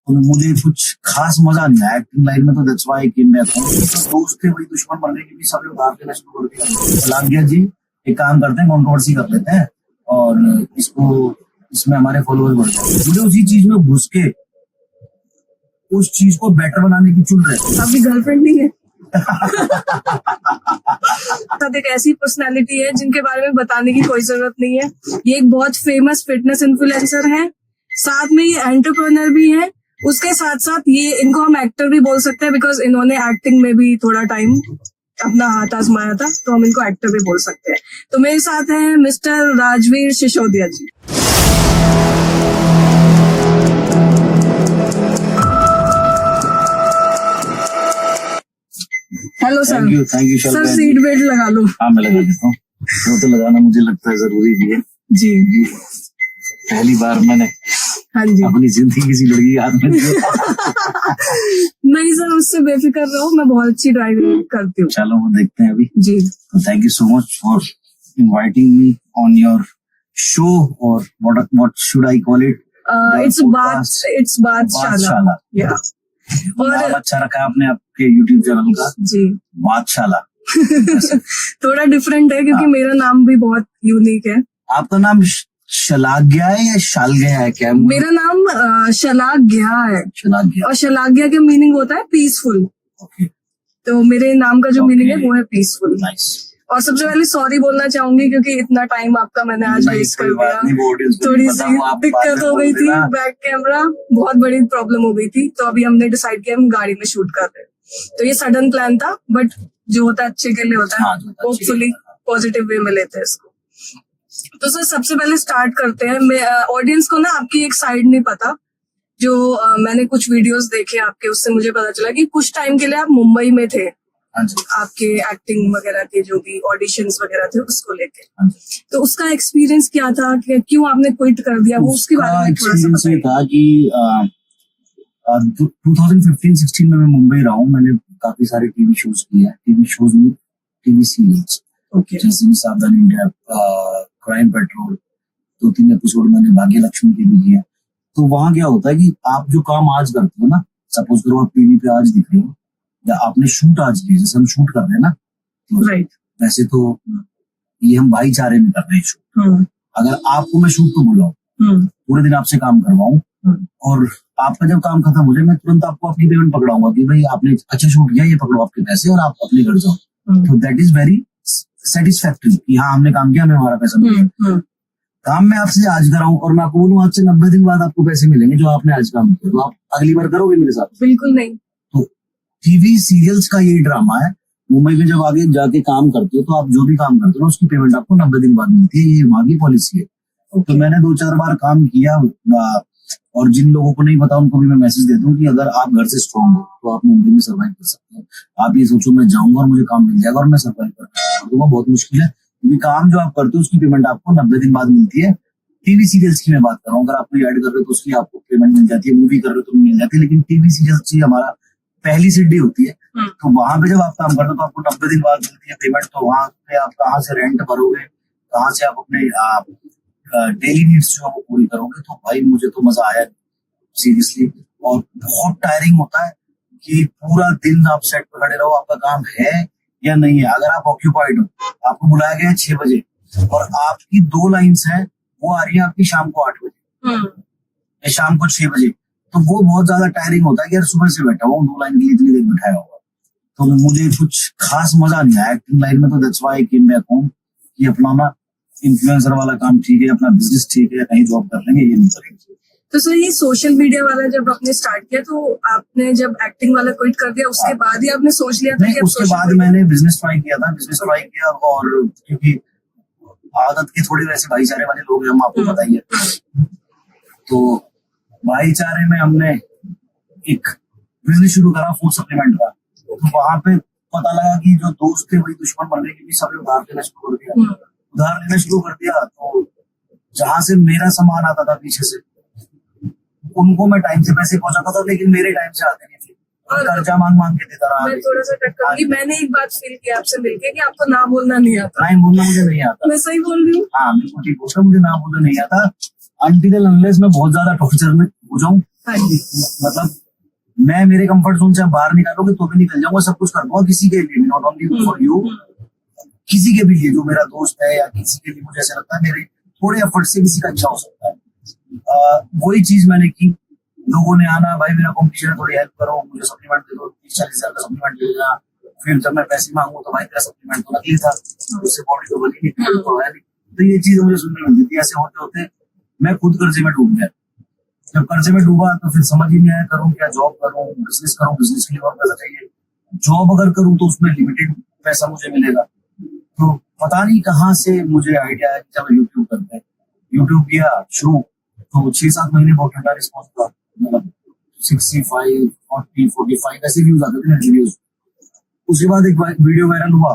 तो मुझे कुछ खास मजा नहीं आया एक्टिंग लाइन में, तो दैट्स व्हाई कि मैं दोस्त थे वही दुश्मन बन गए, क्योंकि सब लोग भाग देना शुरू कर दिया। शलाग्या जी एक काम करते हैं, कॉन्ट्रोवर्सी कर लेते हैं और इसको इसमें हमारे फॉलोअर बढ़ जाए। मुझे उसी चीज में घुस के उस चीज को बेटर बनाने की चुन रहे। आपकी गर्लफ्रेंड नहीं है? साथ एक ऐसी पर्सनालिटी है जिनके बारे में बताने की कोई जरूरत नहीं है। ये एक बहुत फेमस फिटनेस इन्फ्लुएंसर है, साथ में ये एंटरप्रेन्योर भी है। उसके साथ साथ ये इनको हम एक्टर भी बोल सकते हैं, बिकॉज इन्होंने एक्टिंग में भी थोड़ा टाइम अपना हाथ आजमाया था, तो हम इनको एक्टर भी बोल सकते हैं। तो मेरे साथ हैं mister Rajveer Sisodia ji. Hello sir. Thank you sir seat belt लगा लो। हाँ मैं लगा देता हूँ, वो तो लगाना मुझे लगता है जरूरी भी है। जी पहली बार मैंने हाँ जी अपनी जिंदगी किसी लड़की के हाथ में नहीं सर, उससे बेफिक्र रहो, मैं बहुत अच्छी ड्राइविंग करती हूँ। चलो वो देखते हैं अभी जी। तो thank you so much for inviting me on your show, और what should I call it? It's बादशाला। या और नाम अच्छा रखा है आपने आपके यूट्यूब चैनल का जी, बादशाला। थोड़ा डिफरेंट है क्योंकि मेरा नाम भी बहुत यूनिक है। आपका नाम शलाग्या है या शालग्या है क्या? मेरा नाम शलाग्या है। शलाग्या, और शलाग्या के मीनिंग होता है पीसफुल। ओके। तो मेरे नाम का जो मीनिंग है वो है पीसफुल। नाइस। और सबसे पहले सॉरी बोलना चाहूंगी क्योंकि इतना टाइम आपका मैंने आज वेस्ट कर दिया। थोड़ी सी दिक्कत हो गई थी, बैक कैमरा बहुत बड़ी प्रॉब्लम हो गई थी, तो अभी हमने डिसाइड किया हम गाड़ी में शूट कर रहे हैं। तो ये सडन प्लान था, बट जो होता है अच्छे के लिए होता है। होपफुली पॉजिटिव वे में लेते हैं इसको। तो सर सबसे पहले स्टार्ट करते हैं। ऑडियंस को ना आपकी एक साइड नहीं पता, जो मैंने कुछ वीडियोस देखे आपके, उससे मुझे पता चला कि कुछ टाइम के लिए आप मुंबई में थे। आपके एक्टिंग वगैरह के जो भी ऑडिशंस वगैरह थे उसको लेके, तो उसका एक्सपीरियंस क्या था, क्यों आपने क्विट कर दिया, वो उसके बारे में थोड़ा सा बताइए। था कि 2015-16 में मैं मुंबई रहा हूँ। मैंने काफी सारे टीवी शोज किए हैं, टीवी सीरियल्स, जैसे सावधान इंडिया, क्राइम पेट्रोल, 2-3 एपिसोड मैंने भाग्य लक्ष्मी के भी किए। तो वहां क्या होता है कि आप जो काम आज करते हो ना, सपोज करो आप टीवी पे आज दिख रहे हो या आपने शूट आज किया, जैसे हम शूट कर रहे हैं ना, तो राइट, वैसे तो ये हम भाईचारे में कर रहे हैं शूट। अगर आपको मैं शूट तो बुलाऊं, पूरे दिन आपसे काम करवाऊं, और आपका जब काम खत्म हो जाए मैं तुरंत आपको अपनी पेमेंट पकड़ाऊंगा कि भाई आपने अच्छा शूट किया, ये पकड़ो आपके पैसे और आप अपने घर जाओ। तो दैट इज वेरी सेटिस्फैक्टरी कि हाँ हमने काम किया, हमें हमारा पैसा मिलेगा। काम मैं आपसे आज कराऊं और मैं आपको बोलूं आज से 90 दिन बाद आपको पैसे मिलेंगे जो आपने आज काम किया, तो आप अगली बार करोगे मेरे साथ? बिल्कुल नहीं। तो टीवी सीरियल्स का ये ड्रामा है। मुंबई में जब आगे जाके काम करते हो तो आप जो भी काम करते हो उसकी पेमेंट आपको 90 दिन बाद मिलती है, ये वहां की पॉलिसी है। तो मैंने 2-4 बार काम किया, और जिन लोगों को नहीं पता उनको भी मैं मैसेज देता हूँ कि अगर आप घर से स्ट्रॉन्ग हो तो आप मुंबई में सर्वाइव कर सकते हो। आप ये सोचो मैं जाऊंगा और मुझे काम मिल जाएगा और मैं सर्वाइव कर दूंगा, बहुत मुश्किल है, क्योंकि काम जो आप करते हो उसकी पेमेंट आपको 90 दिन बाद मिलती है। टीवी सीरियल्स की मैं बात कर रहा हूँ, अगर आप कोई ऐड कर रहे हो तो उसकी आपको पेमेंट मिल जाती है, मूवी कर रहे हो तो मिल जाती है, लेकिन टीवी सीरियल्स की हमारा पहली सीढ़ी होती है। तो वहां पे जब आप काम करते हो तो आपको 90 दिन बाद मिलती है पेमेंट। तो वहां पे आप कहाँ से रेंट भरोगे, कहाँ से आप अपने डेली नीड्स जो है वो पूरी करोगे? तो भाई मुझे तो मजा आया सीरियसली, और बहुत टायरिंग होता है कि पूरा दिन आप सेट पर खड़े रहो, आपका काम है या नहीं है। अगर आप ऑक्यूपाइड हो, आपको बुलाया गया है 6 बजे और आपकी 2 लाइन्स हैं, वो आ रही है आपकी शाम को 8 बजे या शाम को 6 बजे, तो वो बहुत ज्यादा टायरिंग होता है कि यार सुबह से बैठा हुआ 2 लाइन के लिए इतनी देर बैठाया होगा। तो मुझे कुछ खास मजा नहीं आया एक्टिंग लाइन में, तो that's why I came back home कि अपना ना इन्फ्लुएंसर वाला काम ठीक है, अपना बिजनेस ठीक है, कहीं जॉब कर लेंगे, ये नहीं करेंगे। तो सर ये सोशल मीडिया वाला जब आपने स्टार्ट किया तो आपने जब एक्टिंग वाला क्विट कर दिया उसके बाद ही आपने सोच लिया था? उसके बाद मैंने बिजनेस ट्राई किया, और क्योंकि आदत के थोड़े वैसे भाईचारे वाले लोग हैं हम, आपको पता ही है। तो भाईचारे में हमने एक बिजनेस शुरू करा फूड सप्लीमेंट का। तो वहां पे पता लगा कि जो दोस्त थे वही दुश्मन बन गए, क्योंकि सब लोग उधार लेना शुरू कर दिया। तो जहां से मेरा सामान आता था पीछे से, उनको मैं टाइम से पैसे पहुंचाता था, लेकिन मेरे टाइम से आते नहीं थे, और कर्जा मांग के देता रहा। मैं थोड़ा सा कट करूंगी, मैंने एक बात फील किया आपसे मिलके कि आपको ना बोलना नहीं आता। नहीं बोलना मुझे नहीं आता। मैं सही बोल रही हूँ? हाँ बिल्कुल ठीक बोल रहा हूँ, मुझे ना बोलना नहीं आता। अनटिल अनलेस मैं बहुत ज्यादा टॉर्चर में हो जाऊं हाँ जी। मतलब मैं मेरे कंफर्ट जोन से बाहर निकालोगे तो भी निकल जाऊंगा, सब कुछ कर दूंगा किसी के लिए, नॉट ओनली फॉर यू, किसी के भी लिए, जो मेरा दोस्त है या किसी के लिए मुझे ऐसा लगता है मेरे थोड़े एफर्ट से किसी का अच्छा हो सकता है। वही चीज मैंने की। लोगों ने आना, भाई मेरा कॉम्पिटिशन है, थोड़ी हेल्प करो, मुझे सप्लीमेंट दे दो, 30-40 हजार का सप्लीमेंट दे देना। फिर जब मैं पैसे मांगू तो भाई तेरा सप्लीमेंट तो नकली था, उससे बॉडी तो बनी नहीं, तो है नहीं। तो ये चीज मुझे सुनने मिलती थी। ऐसे होते होते मैं खुद कर्जे में डूब गया। जब कर्जे में डूबा तो फिर समझ ही नहीं आया करूँ क्या, जॉब करूँ, बिजनेस करूँ, बिजनेस के लिए और पैसा चाहिए, जॉब अगर करूँ तो उसमें लिमिटेड पैसा मुझे मिलेगा। तो पता नहीं कहाँ से मुझे आइडिया है कि जब यूट्यूब करते हैं, यूट्यूब किया शुरू तो 6-7 महीने बहुत ठंडा रिस्पॉन्स था, मतलब 65, 40, 45 ऐसे व्यूज आते थे वीडियोज। उसके बाद एक वीडियो वायरल हुआ,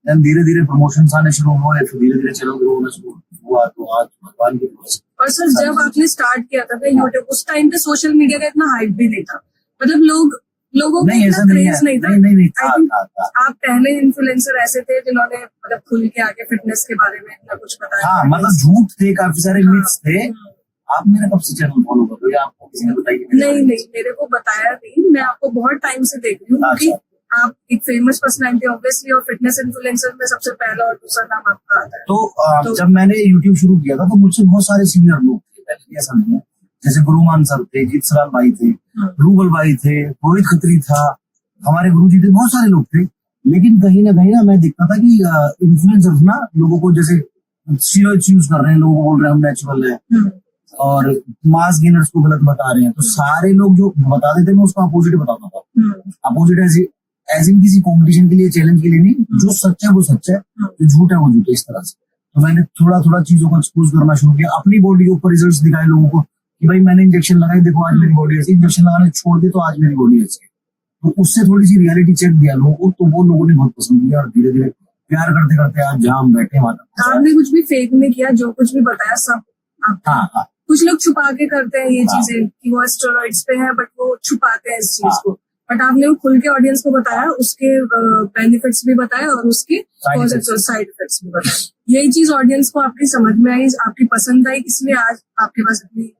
देन धीरे धीरे प्रमोशन आने शुरू हुए, फिर धीरे धीरे चैनल ग्रो होना शुरू हुआ। तो आज भगवान की कृपा से। और सर जब आपने स्टार्ट किया था यूट्यूब, उस टाइम पे सोशल मीडिया का इतना हाइप भी नहीं था, मतलब लोगों में इतना क्रेज नहीं था। नहीं था। आप पहले इन्फ्लुएंसर ऐसे थे जिन्होंने मतलब खुल के आके फिटनेस के बारे में इतना कुछ बताया। हाँ, मतलब झूठ थे, काफी सारे मिथ्स थे। आप मेरा कब से चैनल फॉलो कर रहे हो, आपको किसी ने बताया? नहीं, मेरे को बताया नहीं, मैं आपको बहुत टाइम से देख रही हूँ क्योंकि आप एक फेमस पर्सनैलिटी ऑब्वियसली, और फिटनेस इन्फ्लुएंसर में सबसे पहला और दूसरा नाम आपका आता है। तो जब मैंने यूट्यूब शुरू किया था तो मुझसे बहुत सारे सीनियर लोग थे, पहले ऐसा नहीं है। जैसे गुरुमान सर थे, जीत सलाल भाई थे, रूबल भाई थे, रोहित खत्री था, हमारे गुरु जी थे, बहुत सारे लोग थे। लेकिन कहीं ना मैं देखता था कि इन्फ्लुएंसर्स ना लोगों को जैसे स्टीरॉइड्स यूज कर रहे हैं, लोगों को बोल रहे हैं हम नेचुरल है, और मास गेनर्स को गलत बता रहे हैं। तो सारे लोग जो बता देते मैं उसका अपोजिट बताता था। अपोजिट ऐसे किसी कंपटीशन के लिए, चैलेंज के लिए नहीं, जो सच है वो सच है, जो झूठ है वो झूठ है, इस तरह से। तो मैंने थोड़ा चीजों को एक्सपोज करना शुरू किया, अपनी बॉडी के ऊपर रिजल्ट्स दिखाए लोगों को कि भाई मैंने इंजेक्शन लगाई, देखो आज मेरी बॉडी ऐसी, इंजेक्शन लगाने छोड़ दे तो आज मेरी बॉडी ऐसी है। तो उससे थोड़ी सी रियलिटी चेक दिया लोगों को, तो वो लोगों ने बहुत पसंद किया, और धीरे धीरे प्यार करते करते आज जहाँ हम बैठे वहां। आपने कुछ भी फेक नहीं किया, जो कुछ भी बताया सब हाँ। कुछ लोग छुपा के करते हैं ये चीजें कि वो स्टेरॉइड्स पे है, बट वो छुपाते हैं इस चीज को। बट आपने वो खुल के ऑडियंस को बताया, उसके बेनिफिट्स भी बताए और उसके साइड इफेक्ट्स भी बताए। यही चीज ऑडियंस को आपकी समझ में आई, आपकी पसंद आई, इसलिए आज आपके पास इतनी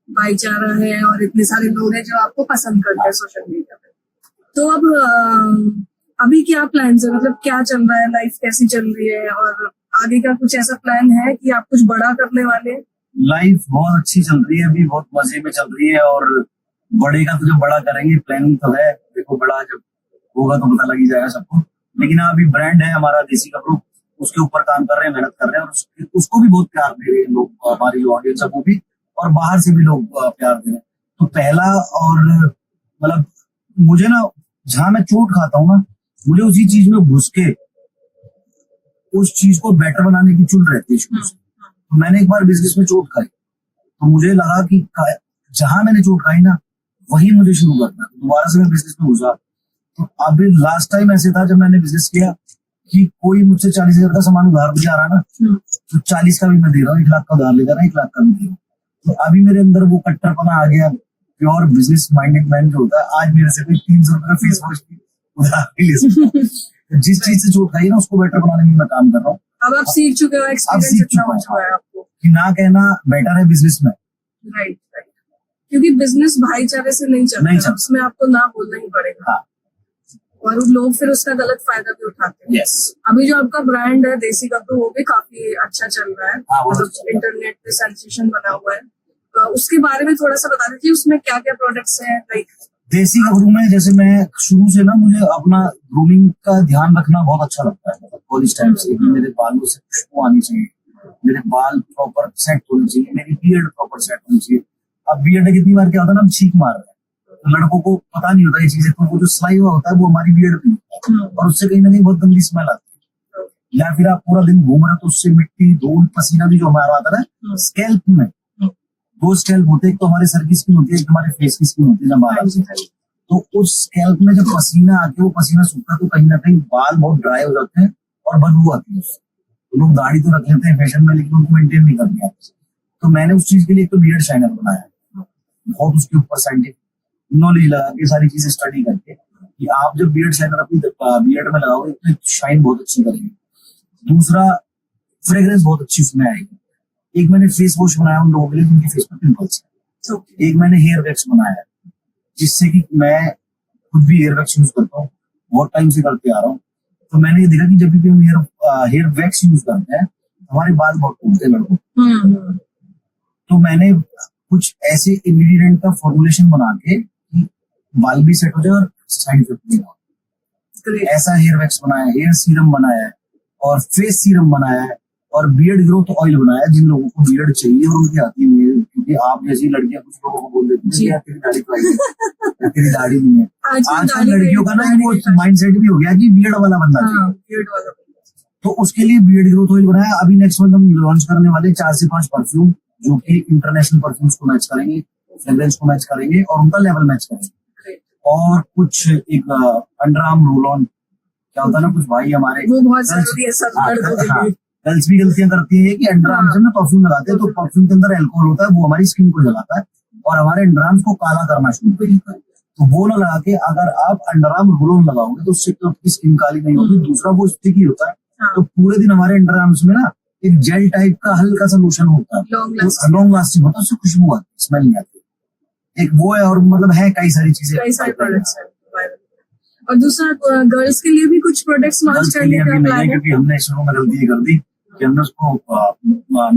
भाईचारा है और इतने सारे लोग हैं जो आपको पसंद करते हैं सोशल मीडिया पे। तो अब अभी क्या प्लान है, मतलब क्या चल रहा है, लाइफ कैसी चल रही है, और आगे का कुछ ऐसा प्लान है कि आप कुछ बड़ा करने वाले हैं? लाइफ बहुत अच्छी चल रही है, अभी बहुत मजे में चल रही है, और बड़े का तो जब बड़ा करेंगे, प्लानिंग तो है, देखो बड़ा जब होगा तो पता लग ही जाएगा सबको। लेकिन अभी ब्रांड है हमारा देसी कपड़ों, उसके ऊपर काम कर रहे हैं, मेहनत कर रहे हैं, और उसको भी बहुत प्यार दे रहे हैं लोग, हमारी जो ऑडियंस है वो भी, और बाहर से भी लोग प्यार दे रहे हैं। तो पहला, और मतलब मुझे ना जहां मैं चोट खाता हूँ ना, मुझे उसी चीज में घुस के उस चीज को बेटर बनाने की चुन रहती है शुरू से। तो मैंने एक बार बिजनेस में चोट खाई, तो मुझे लगा कि जहां मैंने चोट खाई ना वही मुझे शुरू करना। दोबारा से मैं बिजनेस में घुसा। तो अभी लास्ट टाइम ऐसे था जब मैंने बिजनेस किया कि कोई मुझसे 40,000 का सामान उधार भी जा रहा ना, तो 40 का भी मैं दे रहा हूँ, 1 लाख का उधार ले जा रहा, 1 लाख का भी दे रहा हूँ। तो अभी मेरे अंदर वो कट्टरपना आ गया, प्योर बिजनेस माइंडेड मैन जो होता है। आज मेरे से कोई 300 रुपए का फेस वॉश की उधार भी ले सकता है। जिस चीज से चोट खाई ना उसको बेटर बनाने में मैं काम कर रहा हूँ। अब आप सीख चुके हो, एक्सपीरियंस इतना हो चुका है आपको कि ना कहना बेटर है बिजनेस में। राइट, क्योंकि बिजनेस भाईचारे से नहीं चलता, उसमें आपको ना बोलना ही पड़ेगा। और लोग फिर उसका गलत फायदा भी उठाते हैं। अभी जो आपका ब्रांड है देसी कपड़ों, वो भी काफी अच्छा चल रहा है, मतलब इंटरनेट पे सेंसेशन बना हुआ है। तो उसके बारे में थोड़ा सा बता दीजिए, उसमें क्या क्या प्रोडक्ट्स हैं। लाइक देसी कपड़ों में जैसे मैं शुरू से ना, मुझे अपना ग्रूमिंग का ध्यान रखना बहुत अच्छा लगता है। मतलब कॉलेज टाइम से मेरे बालों से खुशबू आनी चाहिए, मेरे बाल प्रॉपर सेट होने चाहिए, मेरी बियर्ड प्रॉपर सेट होनी चाहिए। अब बियर्ड कितनी बार क्या होता है ना, हम छींक मार रहे हैं, तो लड़कों को पता नहीं होता ये चीजें, तो वो जो सलाइवा होता है वो हमारी बियर्ड पे होता है, और उससे कहीं ना कहीं बहुत गंदी स्मेल आती है। या फिर आप पूरा दिन घूम रहे हो तो उससे मिट्टी, धूल, पसीना भी जो हमारा आता है ना स्कैल्प में, दो स्कैल्प होते हैं, एक तो हमारे सर की स्किन होती है, एक हमारे फेस की स्किन होती है, जब बाल, तो उस स्कैल्प में जब पसीना आके वो पसीना सूखता है तो कहीं ना कहीं बाल बहुत ड्राई हो जाते हैं और बदबू आती है। तो लोग दाढ़ी तो रख लेते हैं फैशन में, लेकिन उनको मेंटेन नहीं करते हैं। तो मैंने उस चीज के लिए एक तो बियर्ड शाइनर बनाया, बहुत उसके ऊपर साइंटिफिक नॉलेज लगा के, सारी चीजें स्टडी करके, कि आप जब बियर्ड शाइनर अपनी बियर्ड में लगाओगे तो शाइन बहुत अच्छी करेगी। दूसरा, फ्रेग्रेंस बहुत अच्छी उसमें आएगी। एक मैंने फेस वॉश बनाया उन लोगों के लिए जिनके फेस पे पिंपल्स है, Okay. एक मैंने हेयर वैक्स बनाया है, जिससे कि मैं खुद भी हेयर वैक्स यूज करता हूँ, बहुत टाइम से करते आ रहा हूँ। तो मैंने ये देखा कि जब भी हम हेयर वैक्स यूज करते हैं, हमारे बाल बहुत टूटते हैं लड़कों। तो मैंने कुछ ऐसे इंग्रेडिएंट का फॉर्मुलेशन बना के कि बाल भी सेट हो जाए और साइड इफेक्ट भी ना हो, Great. ऐसा हेयर वैक्स बनाया है, हेयर सीरम बनाया है और फेस सीरम बनाया है और बियर्ड ग्रोथ ऑयल बनाया है, जिन लोगों को बियर्ड चाहिए और उनकी आती नहीं है, क्योंकि आप जैसी लड़कियां कुछ लोगों को बोल देती जी। है तेरी दाढ़ी फ्लाई है या तेरी दाढ़ी नहीं है। आजकल दाढ़ी लड़कियों का ना दाढ़ी वो का- माइंडसेट भी हो गया कि बियर्ड वाला बंदा चाहिए। हाँ, beard वाला। तो उसके लिए बियर्ड ग्रोथ ऑयल बनाया। अभी नेक्स्ट मंथ हम लॉन्च करने वाले 4 से 5 परफ्यूम, जो कि इंटरनेशनल परफ्यूम्स को मैच करेंगे, फ्रेग्रेंस को मैच करेंगे और उनका लेवल मैच करेंगे। Great. और कुछ एक अंडर आर्म रोल ऑन, क्या होता है ना, कुछ भाई हमारे वो बहुत जरूरी है सब लड़कों के लिए। गर्ल्स भी गलतियां करती है कि अंडर आर्म से ना परफ्यूम लगाते हैं, तो परफ्यूम के अंदर अल्कोहल होता है, वो हमारी स्किन को जलाता है और हमारे अंडर आर्म्स को काला करना शुरू कर देता है। तो वो ना लगा के अगर आप अंडर आर्म रोल ऑन लगाओगे तो उससे तो आपकी स्किन काली नहीं होगी। दूसरा वो स्टिकी होता है, तो पूरे दिन हमारे अंडर आर्म्स में ना एक जेल टाइप का हल्का सा लोशन होता है, लॉन्ग लास्टिंग होता है, उससे खुशबू आती है, स्मेल नहीं आती। एक वो है, और मतलब है कई सारी चीजें, कई सारे प्रोडक्ट्स हैं। और दूसरा गर्ल्स के लिए भी कुछ प्रोडक्ट्स लॉन्च गर्ल्स के करने लिए का अभी नहीं प्लान है, है। क्योंकि हमने शुरू में गलती ये कर दी कि हमने उसको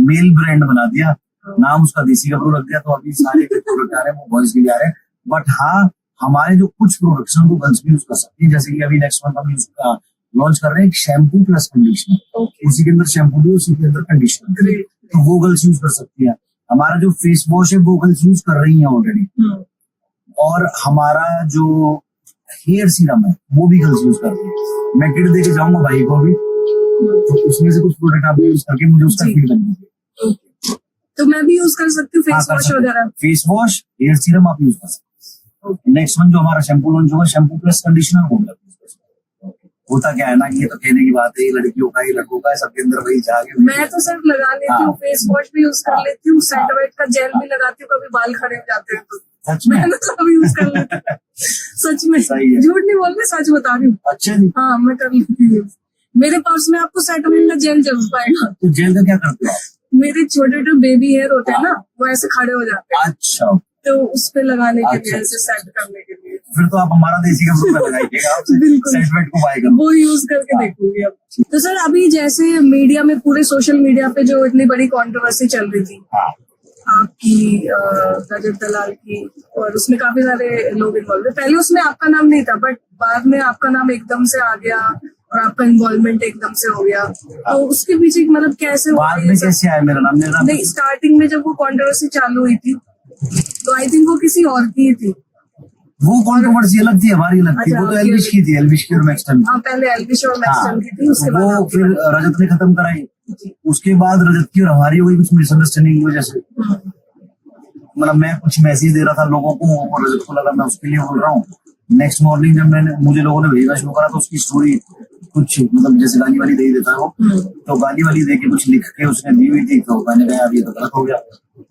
मेल ब्रांड बना दिया, नाम उसका देसी कपड़ू रख दिया, तो अभी सारे प्रोडक्ट आ रहे हैं वो बॉयज के लिए आ रहे हैं। बट हाँ, हमारे जो कुछ प्रोडक्ट्स हैं वो गर्ल्स भी यूज कर सकती है, जैसे कि अभी नेक्स्ट मंथ हम लॉन्च कर रहे हैं एक शैम्पू प्लस कंडीशनर। Okay. उसी के अंदर शैम्पू भी, उसी के अंदर कंडीशनर, Great. तो वो गर्ल्स यूज कर सकती है। हमारा जो फेस वॉश है वो गर्ल्स यूज कर रही है ऑलरेडी, और हमारा जो हेयर सीरम है वो भी गर्ल्स यूज करती है। मैं किट दे के जाऊंगा भाई को भी, तो उसमें से कुछ प्रोडक्ट आप यूज करके मुझे उसका जी। फीडबैक दीजिए। Okay. तो मैं भी यूज कर सकती हूँ फेस वॉश वगैरह। फेस वॉश, हेयर सीरम आप यूज कर सकते हैं। नेक्स्ट मंथ जो हमारा शैम्पू लॉन्च होगा, शैम्पू प्लस कंडीशनर होगा। होता क्या है ना कि ये तो कहने की बात है, ये लड़कियों का, ये लड़कों का है, सबके अंदर वही जाके। मैं तो सिर्फ लगा लेती हूँ, फेस वॉश भी यूज कर लेती हूँ, सेट वेट का जेल भी लगाती हूँ, कभी बाल खड़े हो जाते हैं तो सच में? मैं तो सब यूज कर लेती हूँ। सच में, सही है। झूठ नहीं बोल रही, सच बता रही हूँ। अच्छा जी। हाँ, मैं कर लेती हूँ। मेरे पर्स में आपको सेट वेट का जेल जरूर पाएगा। तो जेल का क्या करते हो आप? मेरे छोटे छोटे बेबी हेयर होते हैं ना, वो ऐसे खड़े हो जाते हैं, अच्छा, तो उस पे लगाने के अच्छा, लिए, ऐसे सेट करने के लिए। फिर तो आप हमारा देसी कपड़ों में लगाइएगा, आपसे बिल्कुल। सेटमेंट को बाय करो। वो यूज करके देखूंगी अब। तो सर, अभी जैसे मीडिया में, पूरे सोशल मीडिया पे जो इतनी बड़ी कंट्रोवर्सी चल रही थी हाँ, आपकी, रजत दलाल की, और उसमें काफी सारे लोग इन्वॉल्व थे। पहले उसमें आपका नाम नहीं था, बट बाद में आपका नाम एकदम से आ गया और आपका इन्वॉल्वमेंट एकदम से हो गया। तो उसके पीछे मतलब कैसे हुआ बाद ये में सब? कैसे आया मेरा नाम? नहीं, स्टार्टिंग में जब वो कंट्रोवर्सी चालू हुई थी तो आई थिंक वो किसी और की थी। वो कंट्रोवर्सी अलग थी, हमारी अलग थी। अच्छा, वो तो आपकी एल्विश की थी, एल्विश की और मैक्सटन की। हाँ, पहले एल्विश और मैक्सटन की थी, उसके बाद वो आपकी फिर बात। रजत ने खत्म कराई, उसके बाद रजत की और हमारी हो गई कुछ मिसअंडरस्टैंडिंग की वजह से। मतलब मैं कुछ मैसेज दे रहा था लोगों को और रजत को लगा मैं उसके लिए बोल रहा हूँ। नेक्स्ट मॉर्निंग जब मुझे लोगों ने भेजना शुरू करा तो उसकी स्टोरी कुछ मतलब जैसे गाली वाली दे ही देता है वो, तो गाली वाली दे के कुछ लिख के उसने दी हुई थी। तो मैंने कहा अभी तो गलत हो गया,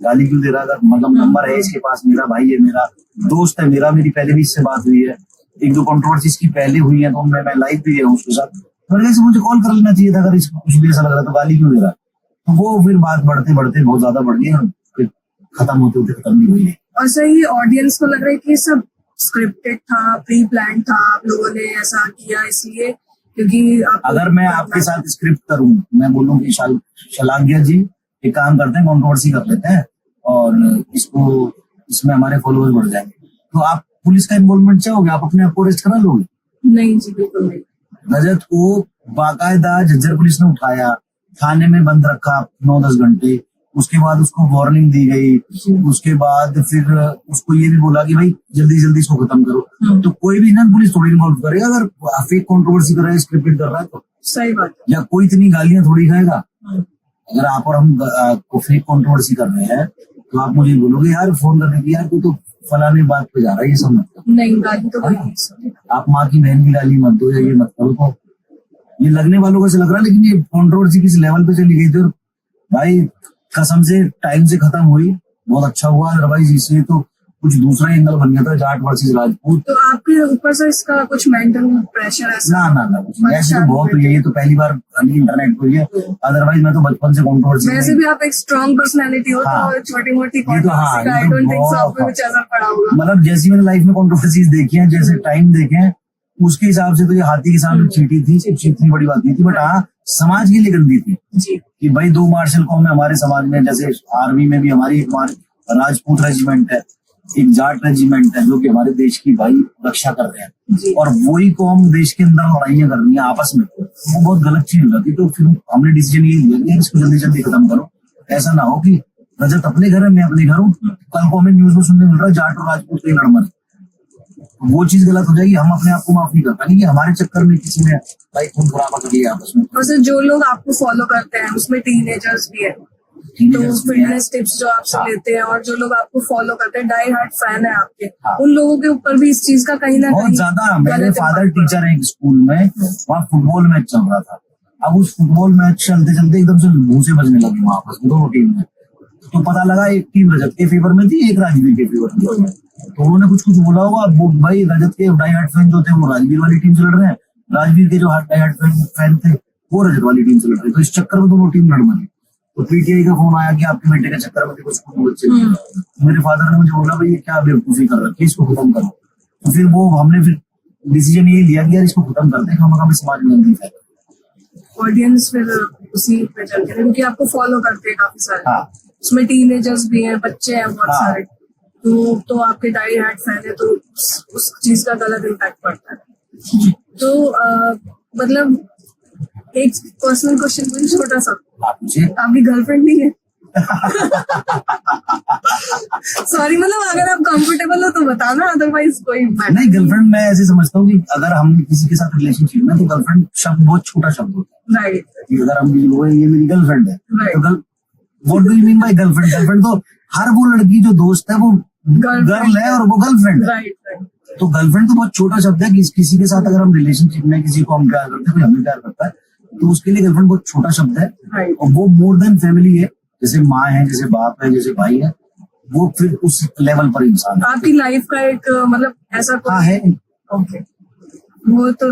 गाली क्यों दे रहा था? मतलब नंबर है इसके पास, मेरा भाई है, मेरा दोस्त है, मेरा मेरी पहले भी इससे बात हुई है, एक दो कंट्रोवर्सी इसकी पहले हुई है, तो मैं लाइव भी गया उसके साथ। मैंने कहा मुझे कॉल कर लेना चाहिए था, अगर इसको कुछ भी ऐसा लग रहा है तो गाली क्यों दे रहा है? तो वो फिर बात बढ़ते बढ़ते बहुत ज्यादा बढ़ गई और फिर खत्म होते होते खत्म नहीं हुई। और सही, ऑडियंस को लग रहा है कि ये सब स्क्रिप्टेड था, प्री प्लान था, आप लोगों ने ऐसा किया इसलिए क्योंकि अगर मैं आपके साथ स्क्रिप्ट करूं, मैं बोलूं कि शलाघ्या जी एक काम करते हैं, कंट्रोवर्सी कर लेते हैं और इसमें हमारे फॉलोअर्स बढ़ जाएंगे, तो आप पुलिस का इन्वॉल्वमेंट चाहोगे? आप अपने आप को अरेस्ट करा लोगे? नहीं जी, बिल्कुल नहीं। रजत को बाकायदा झज्जर पुलिस ने उठाया, थाने में बंद रखा 9-10 घंटे, उसके बाद उसको वार्निंग दी गई, उसके बाद फिर उसको ये भी बोला कि भाई जल्दी जल्दी इसको खत्म करो। तो कोई भी ना पुलिस थोड़ी इन्वॉल्व करेगा अगर फेक कंट्रोवर्सी कर रहा है, स्क्रिप्टेड कर रहा है तो। सही बात। या कोई इतनी गालियां थोड़ी खाएगा। अगर आप और हम फेक कंट्रोवर्सी कर रहे हैं तो आप मुझे बोलोगे यार फोन करने की, यार तू तो फलाने बात पे जा रहा है, ये सब मत करो। नहीं, गाली तो कोई नहीं सुनेगा। आप माँ की बहन की गाली मत दो या ये मत करो। तो ये लगने वालों को ऐसे लग रहा है, लेकिन ये कंट्रोवर्सी किस लेवल पे चली गई थी और भाई कसम से टाइम से खत्म हुई, बहुत अच्छा हुआ। अदरवाइज इससे तो कुछ दूसरा एंगल बन गया था, जाट वर्सेस राजपूत। तो आपके ऊपर से इसका कुछ मेंटल प्रेशर ऐसा? ना कुछ नहीं, ऐसे तो बहुत हुई है, ये तो पहली बार इंटरनेट हुई है, अदरवाइज मैं तो बचपन से कंट्रोवर्सी। वैसे भी आप एक स्ट्रॉन्ग पर्सनैलिटी हो, हाँ, तो छोटी मोटी हाँ, आई डोंट थिंक सो आपको कुछ असर पड़ा होगा। मतलब जैसी मैंने लाइफ में कंट्रोवर्सीज देखी है, जैसे टाइम देखे हैं, उसके हिसाब से तो ये हाथी के सामने चींटी थी, इतनी बड़ी बात नहीं थी, बट हाँ समाज के लिए गंदी थी जी। कि भाई 2 मार्शल कौम है हमारे समाज में, जैसे आर्मी में भी हमारी एक राजपूत रेजिमेंट है, एक जाट रेजिमेंट है, जो कि हमारे देश की भाई रक्षा कर रहे हैं जी। और वही कौम देश के अंदर लड़ाइयां कर रही है आपस में, वो बहुत गलत चीज हो जाती है। तो फिर हमने डिसीजन ये लिया कि इसको जल्दी जल्दी खत्म करो। ऐसा ना हो कि रजत अपने घर है, मैं अपने घर हूँ, कल को हमें न्यूज में सुनने मिल रहा है जाट और राजपूत के लड़ मरे, वो चीज गलत हो जाएगी। हम अपने आप को माफ नहीं कर पाएंगे कि हमारे चक्कर में किसी ने भाई खून खराबा कर लिया आपस में। और सर जो लोग आपको फॉलो करते हैं उसमें टीनेजर्स भी है, तो फिटनेस टिप्स जो आपसे लेते हैं, और जो लोग आपको फॉलो करते हैं, डाई हार्ड फैन है आपके, उन लोगों के ऊपर भी इस चीज का कहीं ना कहीं बहुत ज्यादा। मेरे फादर टीचर है एक स्कूल में, वहाँ फुटबॉल मैच चल रहा था। अब उस फुटबॉल मैच चलते चलते एकदम से मुंह से बजने लगी वहाँ आपस में दोनों टीम में, तो पता लगा एक टीम रजत के फेवर में थी, एक राजवीर के फेवर में। तो उन्होंने कुछ बोला होगा, वो भाई रजत के डाई हार्ड फैन जो थे वो राजवीर वाली टीम से लड़ रहे हैं, राजवीर के जो डाई हार्ड फैन थे वो रजत वाली टीम से लड़ रहे, तो इस चक्कर में दोनों टीम लड़ मरी। तो पीटीआई का फोन आया कि आपके बेटे के चक्कर में कुछ बच्चे। मेरे फादर ने मुझे बोला भाई ये क्या बेवकूफी कर रखी है, इसको खत्म करो। तो फिर वो हमने फिर डिसीजन ये लिया कि यार इसको खत्म करते हैं, हम समाज में गंदी है। ऑडियंस फिर उसी पे चलते हैं क्योंकि आपको फॉलो करते हैं काफी सारे। हाँ। उसमें टीनेजर्स भी हैं, बच्चे हैं बहुत हाँ। सारे, तो आपके डाई हार्ड फैन है, तो उस चीज का गलत इम्पैक्ट पड़ता है। तो मतलब एक पर्सनल क्वेश्चन मुझे छोटा सा, आपकी गर्लफ्रेंड नहीं है? सॉरी, मतलब अगर आप कंफर्टेबल हो तो बताना, अदरवाइज कोई नहीं। गर्लफ्रेंड मैं ऐसे समझता हूँ कि अगर हम किसी के साथ रिलेशनशिप में, तो गर्लफ्रेंड शब्द बहुत छोटा शब्द होता है। राइट। अगर हम किसी को ये मेरी गर्लफ्रेंड है, तो what do you mean by girlfriend? Girlfriend तो हर वो लड़की जो दोस्त है वो गर्ल है और वो गर्लफ्रेंड है। राइट। तो गर्लफ्रेंड तो बहुत छोटा शब्द है कि किसी के साथ अगर हम रिलेशनशिप में किसी को हम प्यार करते हैं, कोई हमें प्यार करता है, तो उसके लिए गर्लफ्रेंड बहुत छोटा शब्द है। और वो मोर देन फैमिली है, जैसे माँ है, जैसे बाप है, जैसे भाई है, वो फिर उस लेवल पर इंसान है। आपकी लाइफ का एक मतलब ऐसा हाँ है। ओके, वो तो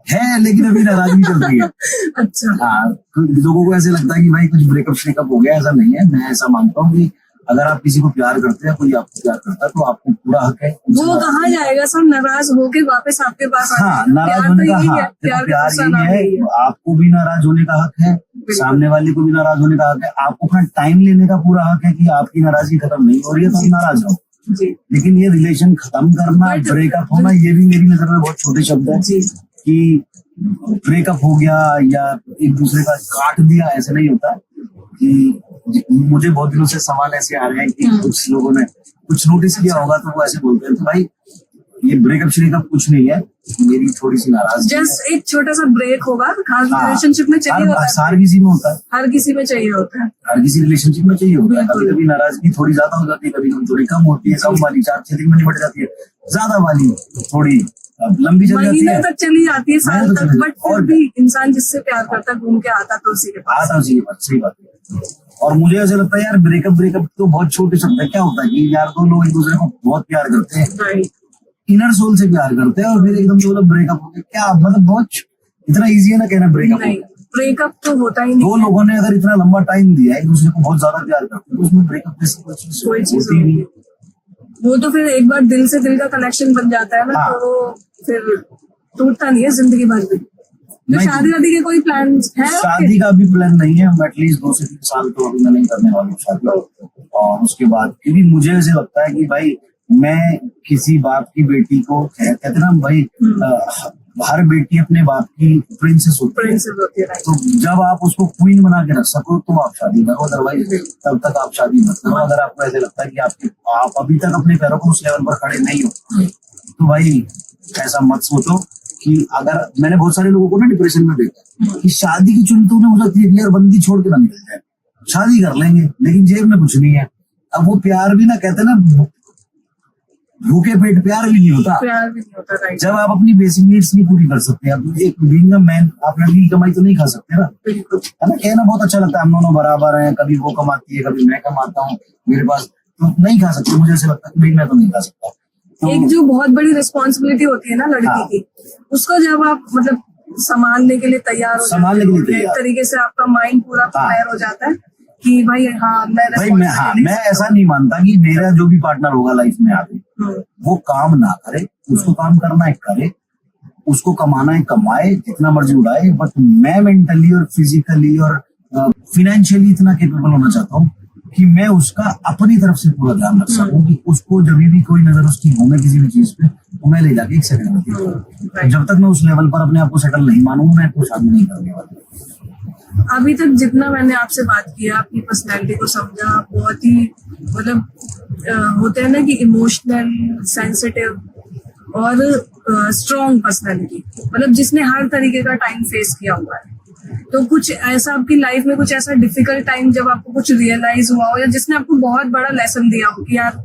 है, लेकिन अभी नाराजगी चल रही है। अच्छा। हाँ, लोगों को ऐसे लगता है कि भाई कुछ ब्रेकअप हो गया, ऐसा नहीं है। मैं ऐसा मानता हूँ कि अगर आप किसी को प्यार करते हैं, कोई आपको प्यार करता है, तो आपको पूरा हक है। वो कहाँ जाएगा सब नाराज होके वापस आपके पास? हाँ, नाराज होने का, हाँ, प्यार यही है। आपको भी नाराज होने का हक है, सामने वाले को भी नाराज होने का हक है। आपको अपना टाइम लेने का पूरा हक है कि आपकी नाराजगी खत्म नहीं हो रही है तो आप नाराज हो। लेकिन ये रिलेशन खत्म करना, ब्रेकअप होना, ये भी मेरी नजर में बहुत छोटे शब्द है कि ब्रेकअप हो गया या एक दूसरे का काट दिया, ऐसा नहीं होता। कि मुझे बहुत दिनों से सवाल ऐसे आ रहे हैं कि कुछ लोगों ने कुछ नोटिस किया होगा, तो वो ऐसे बोलते हैं तो भाई ये ब्रेकअप श्रेकअप कुछ नहीं है, मेरी थोड़ी सी नाराजगी, जस्ट एक छोटा सा ब्रेक होगा। हर रिलेशनशिप में चाहिए होता है, हर किसी में होता है, हर किसी में चाहिए होता है, हर किसी रिलेशनशिप में चाहिए होता है। कभी कभी नाराजगी थोड़ी ज्यादा हो जाती है, कभी कभी थोड़ी कम होती है। कम वाली 4-6 दिन में निपट जाती है, ज्यादा वाली थोड़ी लंबी चली जाती है, तक चली जाती है, साल तक। बट फिर भी इंसान जिससे प्यार करता है घूम के आता तो उसी के पास आता, उसी के पास। सही बात है। और मुझे ऐसा लगता है यार ब्रेकअप तो बहुत छोटे शब्द है। क्या होता है कि यार 2 लोग एक दूसरे को बहुत प्यार करते हैं, इनर सोल से प्यार करते हैं, और फिर एकदम से मतलब ब्रेकअप हो गया, क्या मतलब बहुत इतना इजी है ना कहना ब्रेकअप। ब्रेकअप तो होता ही नहीं। 2 लोगों ने अगर इतना लंबा टाइम दिया है, एक दूसरे को बहुत ज्यादा प्यार करते हैं, तो उसमें ब्रेकअप जैसी कोई चीज होती नहीं है। वो तो फिर एक बार दिल से दिल का कनेक्शन बन जाता है ना, तो फिर टूटता नहीं है जिंदगी भर भी। तो शादी वादी के कोई प्लान है? शादी का भी प्लान नहीं है। एटलीस्ट 2 से 3 साल तो अभी मैं नहीं करने वाला हूँ शादी। और उसके बाद क्योंकि मुझे ऐसे लगता है कि भाई मैं किसी बाप की बेटी को, कहते ना भाई, हर बेटी अपने बाप की प्रिंसेस होती है। तो जब आप उसको क्वीन बना के रख सको तो आप शादी करो, अदरवाइज तब तक आप शादी मत करो। अगर आपको ऐसे लगता है कि आप अभी तक अपने पैरों को उस लेवल पर खड़े नहीं हो, तो भाई ऐसा मत सोचो कि अगर मैंने बहुत सारे लोगों को ना डिप्रेशन में देखा कि शादी की चिंता उन्हें हो जाती है कि यार बंदी छोड़ के ना निकल जाए, शादी कर लेंगे लेकिन जेब में कुछ नहीं है। अब वो प्यार भी ना, कहते ना भूखे पेट प्यार भी नहीं होता। जब आप अपनी बेसिक नीड्स नहीं पूरी कर सकते, आप एक बीइंग अ मैन, आप लड़की की कमाई तो नहीं खा सकते ना, है ना। कहना बहुत अच्छा लगता है हम दोनों बराबर हैं, कभी वो कमाती है कभी मैं कमाता हूँ, मेरे पास तो नहीं खा सकते, मुझे ऐसे लगता है कि भाई मैं तो नहीं खा सकता। तो एक जो बहुत बड़ी रिस्पॉन्सिबिलिटी होती है ना लड़की हाँ। की, उसको जब आप मतलब संभालने के लिए तैयार हो संभालने जाते के हो, लिए एक तैयार। तरीके से आपका माइंड पूरा प्रिपेयर हो जाता है कि भाई हाँ मैं भाई मैं ऐसा नहीं मानता कि मेरा जो भी पार्टनर होगा लाइफ में आगे वो काम ना करे, उसको काम करना है करे, उसको कमाना है कमाए, जितना मर्जी उड़ाए, बट मैं मेंटली और फिजिकली और फिनेंशियली इतना केपेबल होना चाहता हूँ कि मैं उसका अपनी तरफ से पूरा ध्यान रख सकूं कि उसको जब भी कोई नजर उसकी घूमे किसी भी चीज पे तो मैं ले जाके एक सेकंड में देखूं। तो जब तक मैं उस लेवल पर अपने आप को सेटल नहीं मानूंगा मैं तो शादी नहीं करने वाला। अभी तक जितना मैंने आपसे बात किया, आपकी पर्सनैलिटी को समझा, बहुत ही मतलब होते हैं ना कि इमोशनल, सेंसिटिव और स्ट्रॉन्ग पर्सनैलिटी, मतलब जिसने हर तरीके का टाइम फेस किया हुआ है। तो कुछ ऐसा आपकी लाइफ में कुछ ऐसा डिफिकल्ट टाइम जब आपको कुछ रियलाइज हुआ हो या जिसने आपको बहुत बड़ा लेसन दिया हो कि यार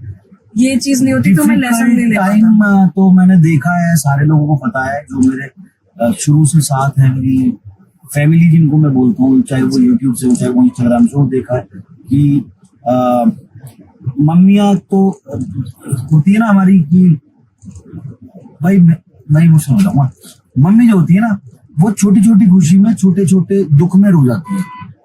ये चीज नहीं होती तो मैं लेसन नहीं ले पाता? टाइम तो मैंने देखा है, सारे लोगों को पता है जो मेरे शुरू से साथ है, मेरी फैमिली जिनको मैं बोलता हूँ, चाहे वो यूट्यूब से हो चाहे वो इंस्टाग्राम से हो, देखा है कि मम्मियाँ तो होती है ना हमारी कि भाई मैं इमोशनल हो जाऊंगा, मम्मी जो होती है ना वो छोटी छोटी खुशी में छोटे छोटे दुख में रो जाती है,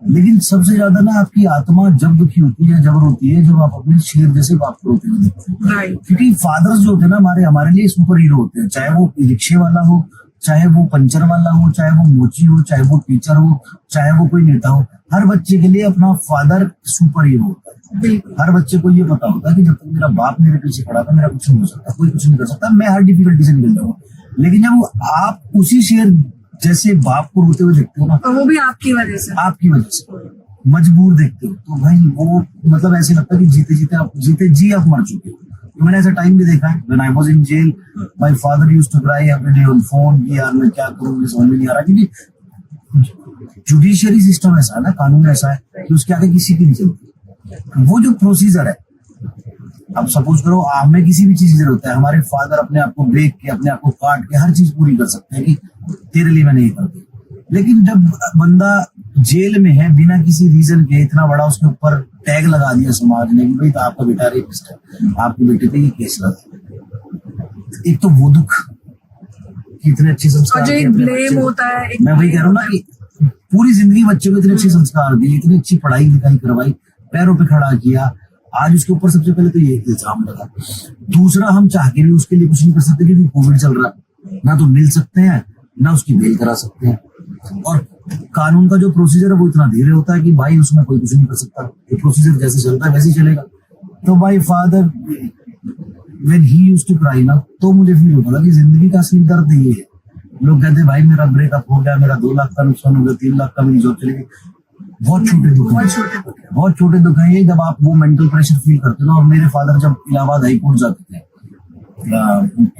लेकिन सबसे ज्यादा ना आपकी आत्मा जब दुखी होती है, जब रोती है, जब आप अपने शेर जैसे बाप को रोते हुए देखते हैं। राइट। क्योंकि फादर्स जो होते हैं ना हमारे लिए सुपर हीरो होते हैं, चाहे वो रिक्शे वाला हो, चाहे वो पंचर वाला हो, चाहे वो मोची हो, चाहे वो टीचर हो, चाहे वो कोई नेता हो, हर बच्चे के लिए अपना फादर सुपर हीरो होता है। हर बच्चे को ये पता होता है कि जब तक मेरा बाप मेरे पीछे खड़ा था मेरा कुछ नहीं हो सकता, कोई कुछ नहीं कर सकता, मैं हर डिफिकल्टी से निकल जाऊंगा। लेकिन जब आप उसी शेर जैसे बाप को रोते हुए देखते हो ना, और वो भी आपकी वजह से मजबूर देखते हो, तो भाई वो मतलब ऐसे लगता है कि जीते जी आप मर चुके हो। तो मैंने ऐसा टाइम भी देखा है, when I was in jail my father used to cry every day on phone कि यार मैं क्या करूं, मुझे समझ में नहीं आ रहा, क्योंकि जुडिशियरी सिस्टम ऐसा है ना, कानून ऐसा है कि उसके आगे किसी की नहीं चलती। वो जो प्रोसीजर है, अब सपोज करो हमें किसी भी चीज की जरूरत है, हमारे फादर अपने आप को ब्रेक के, अपने आप को काट के हर चीज पूरी कर सकते हैं कि तेरे लिए मैं नहीं करती। लेकिन जब बंदा जेल में है बिना किसी रीजन के, इतना बड़ा उसके ऊपर टैग लगा दिया समाज ने कि भाई तो आपका बेटा रेपिस्ट है, आपके बेटे पे ये केस लगा, एक तो वो दुख कि इतने अच्छे संस्कार, और जो एक ब्लेम होता है, मैं वही कह रहा हूँ ना कि पूरी जिंदगी बच्चे को इतने अच्छे संस्कार दिए, इतनी अच्छी पढ़ाई लिखाई करवाई, पैरों पे खड़ा किया, आज उसके ऊपर सबसे पहले तो ये इल्जाम लगा। दूसरा, हम चाह के भी उसके लिए कुछ नहीं कर सकते क्योंकि कोविड चल रहा है, ना तो मिल सकते हैं ना उसकी बेल करा सकते हैं, और कानून का जो प्रोसीजर है वो इतना धीरे होता है कि भाई उसमें कोई कुछ नहीं कर सकता, ये प्रोसीजर जैसे चलता है वैसे ही चलेगा। तो भाई father when he used to cry ना, तो मुझे फील होता था कि जिंदगी का असली दर्द ये है। लोग कहते भाई मेरा ब्रेकअप हो गया, मेरा 2 लाख का नुकसान हो गया, 3 लाख का मेरी जॉब चली गई, बहुत छोटे दुख हैं, बहुत छोटे दुख हैं ये जब आप वो मेंटल प्रेशर फील करते हो ना। और मेरे फादर जब इलाहाबाद हाई कोर्ट जाते थे